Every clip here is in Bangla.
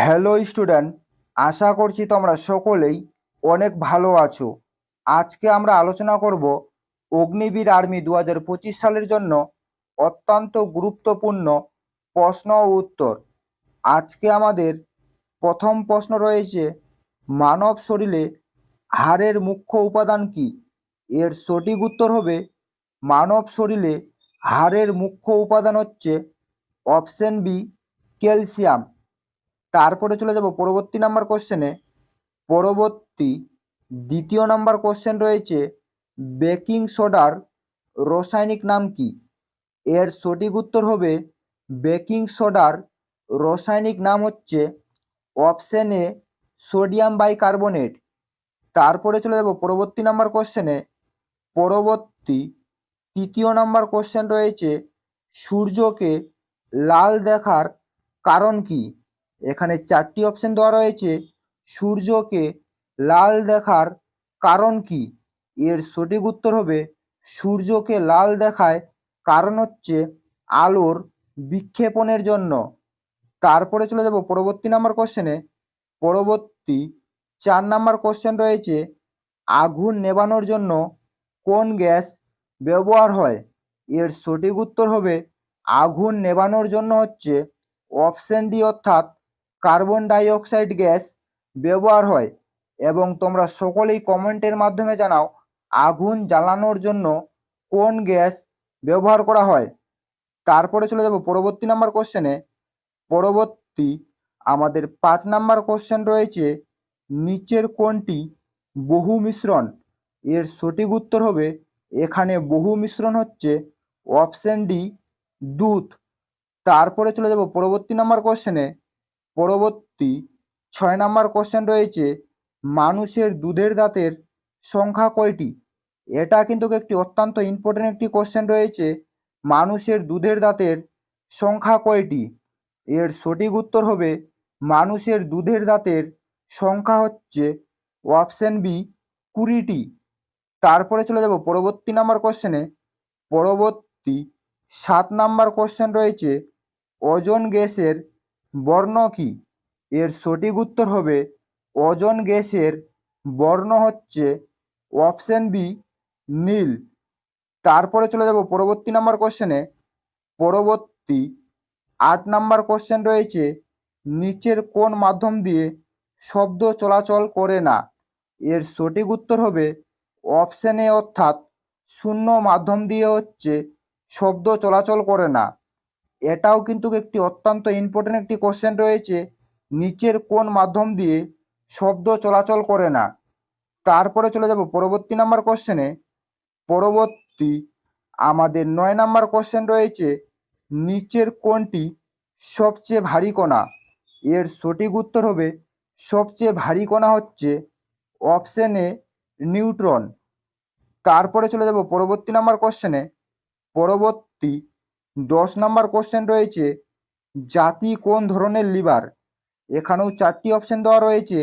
হ্যালো স্টুডেন্ট, আশা করছি তোমরা সকলেই অনেক ভালো আছো। আজকে আমরা আলোচনা করব অগ্নিবীর আর্মি 2025 সালের জন্য অত্যন্ত গুরুত্বপূর্ণ প্রশ্ন ও উত্তর। আজকে আমাদের প্রথম প্রশ্ন রয়েছে, মানব শরীরে হাড়ের মুখ্য উপাদান কি? এর সঠিক উত্তর হবে, মানব শরীরে হাড়ের মুখ্য উপাদান হচ্ছে অপশন বি, ক্যালসিয়াম। তারপরে চলে যাব পরবর্তী নাম্বার কোশ্চেনে। পরবর্তী দ্বিতীয় নাম্বার কোশ্চেন রয়েছে, বেকিং সোডার রাসায়নিক নাম কি? এর সঠিক উত্তর হবে, বেকিং সোডার রাসায়নিক নাম হচ্ছে অপশন এ, সোডিয়াম বাইকার্বনেট। তারপরে চলে যাব পরবর্তী নাম্বার কোশ্চেনে। পরবর্তী তৃতীয় নাম্বার কোশ্চেন রয়েছে, সূর্যকে লাল দেখার কারণ কি? এখানে চারটি অপশন দেওয়া রয়েছে, সূর্যকে লাল দেখার কারণ কি? এর সঠিক উত্তর হবে, সূর্যকে লাল দেখায় কারণ হচ্ছে আলোর বিক্ষেপণের জন্য। তারপরে চলে যাব পরবর্তী নাম্বার কোশ্চেনে। পরবর্তী 4 নাম্বার কোশ্চেন রয়েছে, আগুন নেভানোর জন্য কোন গ্যাস ব্যবহার হয়? এর সঠিক উত্তর হবে, আগুন নেভানোর জন্য হচ্ছে অপশন ডি অর্থাৎ কার্বন ডাই অক্সাইড গ্যাস ব্যবহার হয়। এবং তোমরা সকলেই কমেন্টের মাধ্যমে জানাও, আগুন জ্বালানোর জন্য কোন গ্যাস ব্যবহার করা হয়। তারপরে চলে যাব পরবর্তী নাম্বার কোশ্চেনে। পরবর্তী আমাদের 5 নাম্বার কোশ্চেন রয়েছে, নিচের কোনটি বহু মিশ্রণ? এর সঠিক উত্তর হবে, এখানে বহু মিশ্রণ হচ্ছে অপশন ডি, দুধ। তারপরে চলে যাব পরবর্তী নাম্বার কোশ্চেনে। পরবর্তী 6 নাম্বার কোশ্চেন রয়েছে, মানুষের দুধের দাঁতের সংখ্যা কয়টি? এটা কিন্তু একটি অত্যন্ত ইম্পর্টেন্ট একটি কোশ্চেন রয়েছে, মানুষের দুধের দাঁতের সংখ্যা কয়টি? এর সঠিক উত্তর হবে, মানুষের দুধের দাঁতের সংখ্যা হচ্ছে অপশন বি, 20টি। তারপরে চলে যাব পরবর্তী নাম্বার কোশ্চেনে। পরবর্তী 7 নাম্বার কোশ্চেন রয়েছে, ওজোন গ্যাসের বর্ণ কি? এর সঠিক উত্তর হবে, ওজোন গ্যাসের বর্ণ হচ্ছে অপশন বি, নীল। তারপরে চলে যাব পরবর্তী নাম্বার কোশ্চেনে। পরবর্তী 8 নাম্বার কোশ্চেন রয়েছে, নিচের কোন মাধ্যম দিয়ে শব্দ চলাচল করে না? এর সঠিক উত্তর হবে অপশন এ অর্থাৎ শূন্য মাধ্যম দিয়ে হচ্ছে শব্দ চলাচল করে না। এটাও কিন্তু একটি অত্যন্ত ইম্পর্টেন্ট একটি কোশ্চেন রয়েছে, নিচের কোন মাধ্যম দিয়ে শব্দ চলাচল করে না। তারপরে চলে যাব পরবর্তী নাম্বার কোশ্চেনে। পরবর্তী আমাদের 9 নাম্বার কোশ্চেন রয়েছে, নিচের কোনটি সবচেয়ে ভারী কণা? এর সঠিক উত্তর হবে, সবচেয়ে ভারী কণা হচ্ছে অপশন এ, নিউট্রন। তারপরে চলে যাব পরবর্তী নাম্বার কোশ্চেনে। পরবর্তী 10 নাম্বার কোশ্চেন রয়েছে, জাতি কোন ধরনের লিভার? এখানেও 4টি অপশন দেওয়া রয়েছে,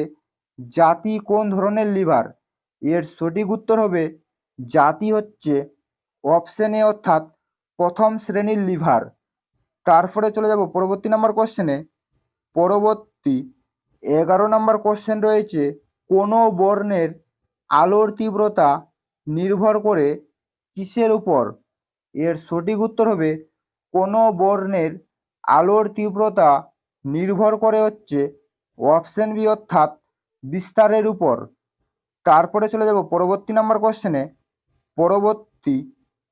জাতি কোন ধরনের লিভার? এর সঠিক উত্তর হবে, জাতি হচ্ছে অপশন এ অর্থাৎ প্রথম শ্রেণীর লিভার। তারপরে চলে যাব পরবর্তী নাম্বার কোশ্চেনে। পরবর্তী 11 নাম্বার কোশ্চেন রয়েছে, কোনো বর্ণের আলোর তীব্রতা নির্ভর করে কিসের উপর? এর সঠিক উত্তর হবে, কোনো বর্ণের আলোর তীব্রতা নির্ভর করে হচ্ছে অপশন বি অর্থাৎ বিস্তারের উপর। তারপরে চলে যাব পরবর্তী নাম্বার কোশ্চেনে। পরবর্তী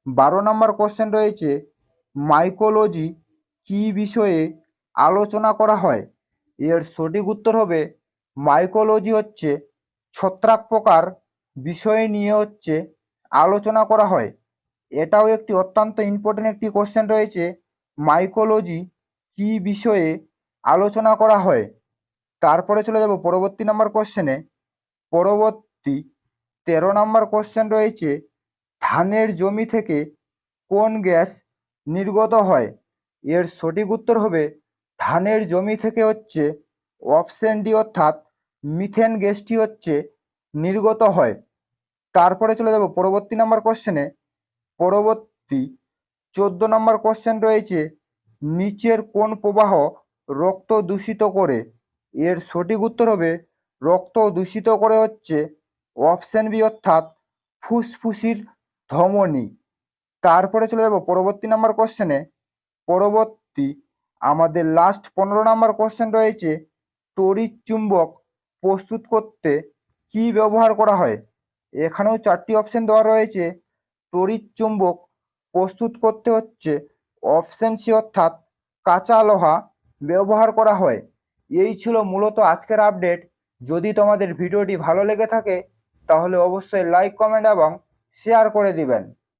12 নাম্বার কোশ্চেন রয়েছে, মাইকোলজি কী বিষয়ে আলোচনা করা হয়? এর সঠিক উত্তর হবে, মাইকোলজি হচ্ছে ছত্রাক পোকার বিষয় নিয়ে হচ্ছে আলোচনা করা হয়। এটাও একটি অত্যন্ত ইম্পর্টেন্ট একটি কোশ্চেন রয়েছে, মাইকোলজি কী বিষয়ে আলোচনা করা হয়। তারপরে চলে যাব পরবর্তী নাম্বার কোশ্চেনে। পরবর্তী 13 নাম্বার কোশ্চেন রয়েছে, ধানের জমি থেকে কোন গ্যাস নির্গত হয়? এর সঠিক উত্তর হবে, ধানের জমি থেকে হচ্ছে অপশন ডি অর্থাৎ মিথেন গ্যাসটি হচ্ছে নির্গত হয়। তারপরে চলে যাব পরবর্তী নাম্বার কোশ্চেনে। পরবর্তী 14 নাম্বার কোশ্চেন রয়েছে, নিচের কোন প্রবাহ রক্ত দূষিত করে? এর সঠিক উত্তর হবে রক্ত দূষিত করে হচ্ছে অপশন বি অর্থাৎ ফুসফুসির ধমনী। তারপরে চলে যাব পরবর্তী নাম্বার কোশ্চেনে। পরবর্তী আমাদের লাস্ট 15 নাম্বার কোশ্চেন রয়েছে, তড়িৎ চুম্বক প্রস্তুত করতে কি ব্যবহার করা হয়? এখানেও 4টি অপশন দেওয়া রয়েছে। তড়িৎ চুম্বক প্রস্তুত করতে হচ্ছে অপশন সি অর্থাৎ কাঁচা লোহা ব্যবহার করা হয়। এই ছিল মূলত আজকের আপডেট। যদি তোমাদের ভিডিওটি ভালো লেগে থাকে তাহলে অবশ্যই লাইক, কমেন্ট এবং শেয়ার করে দিবেন।